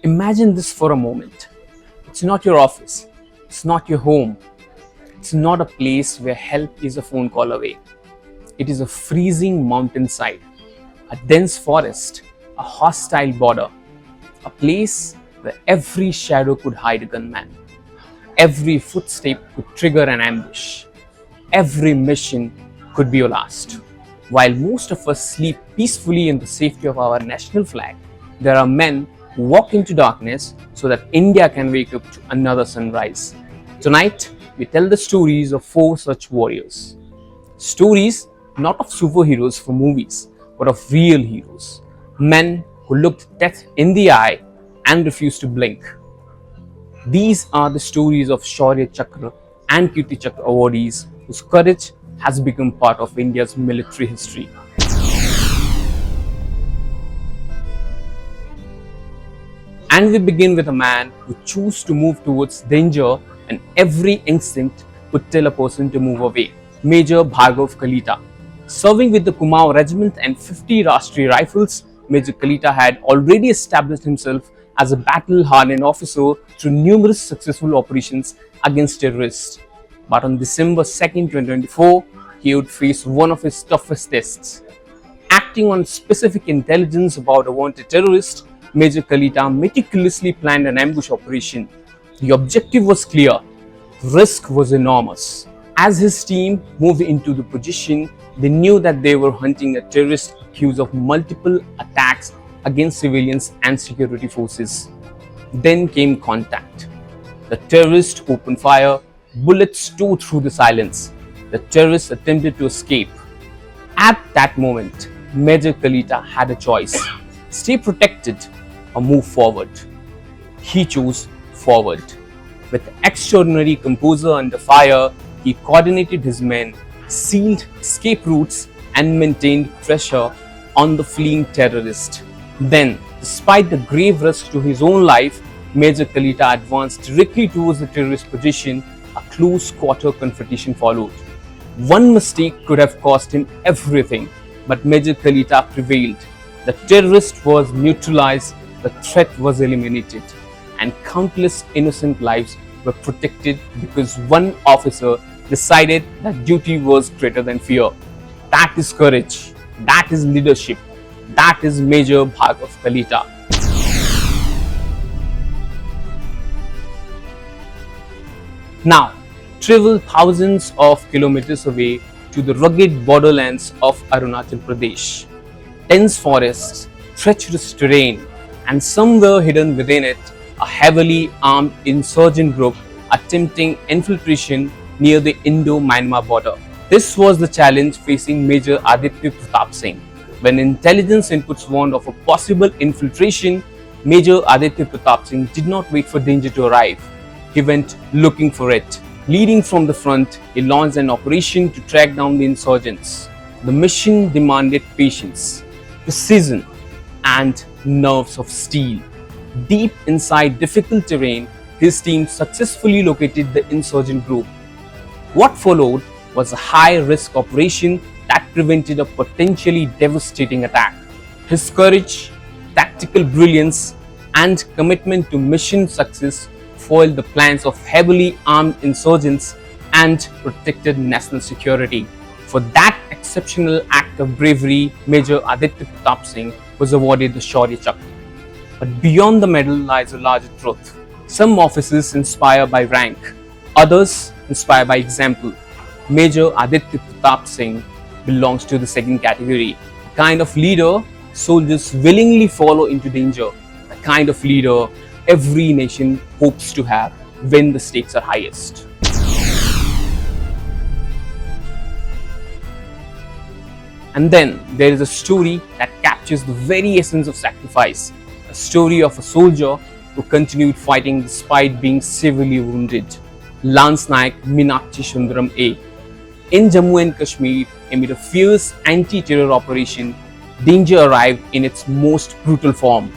Imagine this for a moment. It's not your office, it's not your home, it's not a place where help is a phone call away. It is a freezing mountainside, a dense forest, a hostile border, a place where every shadow could hide a gunman, every footstep could trigger an ambush, every mission could be your last. While most of us sleep peacefully in the safety of our national flag, there are men who walk into darkness so that India can wake up to another sunrise. Tonight, we tell the stories of 4 such warriors. Stories not of superheroes from movies, but of real heroes. Men who looked death in the eye and refused to blink. These are the stories of Shaurya Chakra and Kirti Chakra awardees whose courage has become part of India's military history. And we begin with a man who chose to move towards danger and every instinct would tell a person to move away. Major Bhargav Kalita. Serving with the Kumaon Regiment and 50 Rashtriya Rifles, Major Kalita had already established himself as a battle-hardened officer through numerous successful operations against terrorists. But on December 2nd, 2024, he would face one of his toughest tests. Acting on specific intelligence about a wanted terrorist, Major Kalita meticulously planned an ambush operation. The objective was clear. The risk was enormous. As his team moved into the position, they knew that they were hunting a terrorist accused of multiple attacks against civilians and security forces. Then came contact. The terrorist opened fire. Bullets tore through the silence. The terrorist attempted to escape. At that moment, Major Kalita had a choice: stay protected or move forward. He chose forward. With extraordinary composure under fire, he coordinated his men, sealed escape routes, and maintained pressure on the fleeing terrorist. Then, despite the grave risk to his own life, Major Kalita advanced directly towards the terrorist position. A close quarter confrontation followed. One mistake could have cost him everything, but Major Kalita prevailed. The terrorist was neutralized, the threat was eliminated, and countless innocent lives were protected because one officer decided that duty was greater than fear. That is courage. That is leadership. That is Major Bhargav Kalita. Now, travel thousands of kilometers away to the rugged borderlands of Arunachal Pradesh. Dense forests, treacherous terrain, and somewhere hidden within it, a heavily armed insurgent group attempting infiltration near the Indo-Myanmar border. This was the challenge facing Major Aditya Pratap Singh. When intelligence inputs warned of a possible infiltration, Major Aditya Pratap Singh did not wait for danger to arrive. He went looking for it. Leading from the front, he launched an operation to track down the insurgents. The mission demanded patience, precision, and nerves of steel. Deep inside difficult terrain, his team successfully located the insurgent group. What followed was a high-risk operation that prevented a potentially devastating attack. His courage, tactical brilliance, and commitment to mission success foiled the plans of heavily armed insurgents and protected national security. For that exceptional act of bravery, Major Aditya Pratap Singh was awarded the Shaurya Chakra. But beyond the medal lies a larger truth. Some officers inspire by rank, others inspire by example. Major Aditya Pratap Singh belongs to the second category. The kind of leader soldiers willingly follow into danger. The kind of leader every nation hopes to have when the stakes are highest. And then there is a story that captures the very essence of sacrifice. A story of a soldier who continued fighting despite being severely wounded. Lance Naik Meenatchi Sundaram A. In Jammu and Kashmir, amid a fierce anti-terror operation, danger arrived in its most brutal form.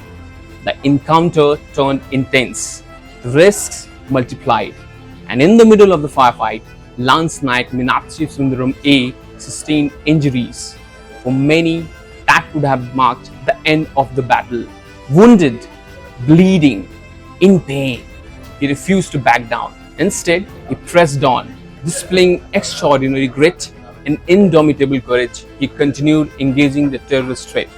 The encounter turned intense. The risks multiplied. And in the middle of the firefight, Lance Naik Meenatchi Sundaram A sustained injuries. For many, that would have marked the end of the battle. Wounded, bleeding, in pain. He refused to back down. Instead, he pressed on, displaying extraordinary grit and indomitable courage. He continued engaging the terrorist threat.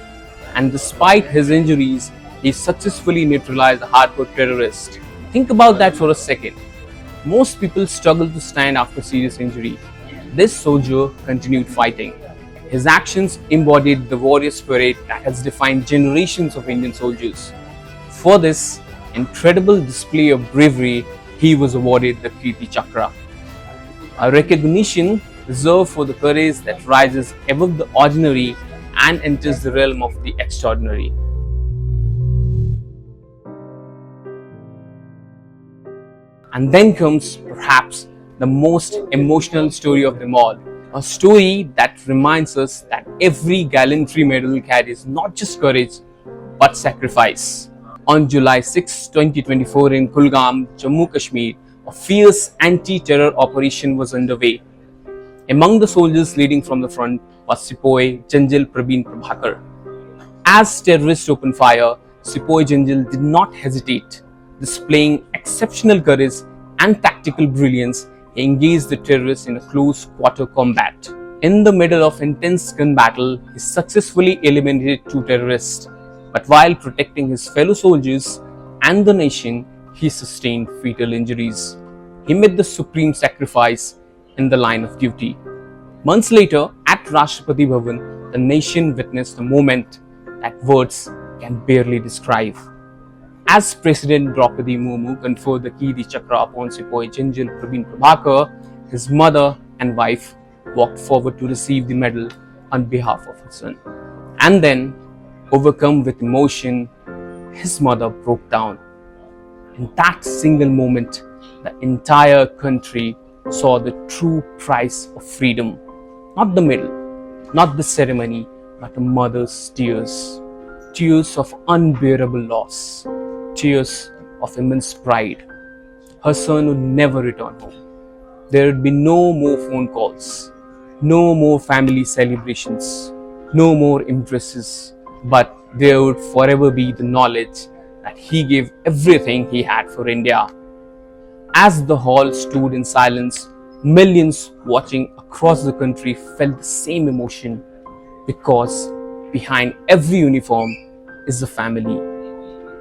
And despite his injuries, he successfully neutralized the hardcore terrorist. Think about that for a second. Most people struggle to stand after serious injury. This soldier continued fighting. His actions embodied the warrior spirit that has defined generations of Indian soldiers. For this incredible display of bravery, he was awarded the Kirti Chakra, a recognition reserved for the courage that rises above the ordinary and enters the realm of the extraordinary. And then comes perhaps the most emotional story of them all, a story that reminds us that every gallantry medal carries not just courage but sacrifice. On July 6, 2024 in Kulgam, Jammu Kashmir, a fierce anti-terror operation was underway. Among the soldiers leading from the front was Sepoy Janjal Pravin Prabhakar. As terrorists opened fire, Sepoy Janjal did not hesitate. Displaying exceptional courage and tactical brilliance, he engaged the terrorists in a close quarter combat. In the middle of intense gun battle, he successfully eliminated 2 terrorists. But while protecting his fellow soldiers and the nation, he sustained fatal injuries. He made the supreme sacrifice in the line of duty. Months later, at Rashtrapati Bhavan, the nation witnessed a moment that words can barely describe. As President Draupadi Murmu conferred the Kirti Chakra upon Sepoy Janjal Pravin Prabhakar, his mother and wife walked forward to receive the medal on behalf of her son. And then, overcome with emotion, his mother broke down. In that single moment, the entire country saw the true price of freedom. Not the medal, not the ceremony, but a mother's tears. Tears of unbearable loss. Tears of immense pride. Her son would never return home. There would be no more phone calls, no more family celebrations, no more embraces, but there would forever be the knowledge that he gave everything he had for India. As the hall stood in silence, millions watching across the country felt the same emotion, because behind every uniform is a family.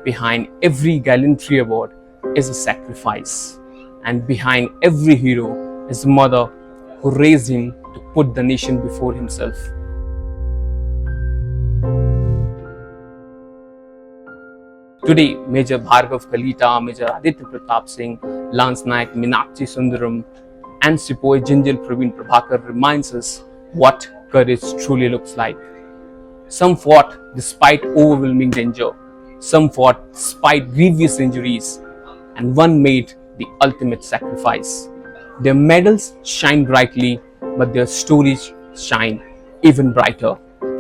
Behind every gallantry award is a sacrifice. And behind every hero is a mother who raised him to put the nation before himself. Today, Major Bhargav Kalita, Major Aditya Pratap Singh, Lance Naik Meenatchi Sundaram, and Sepoy Janjal Pravin Prabhakar reminds us what courage truly looks like. Some fought despite overwhelming danger. Some fought despite grievous injuries, and one made the ultimate sacrifice. Their medals shine brightly, but their stories shine even brighter.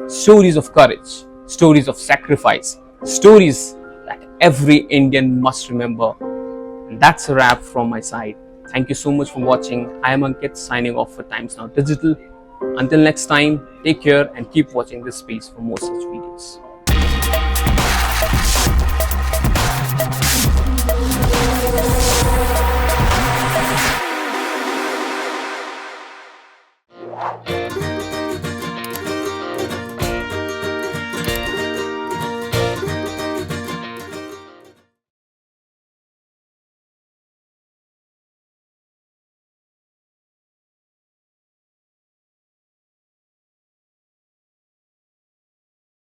Stories of courage, stories of sacrifice, stories that every Indian must remember. And that's a wrap from my side. Thank you so much for watching. I am Ankit, signing off for Times Now Digital. Until next time, take care and keep watching this space for more such videos.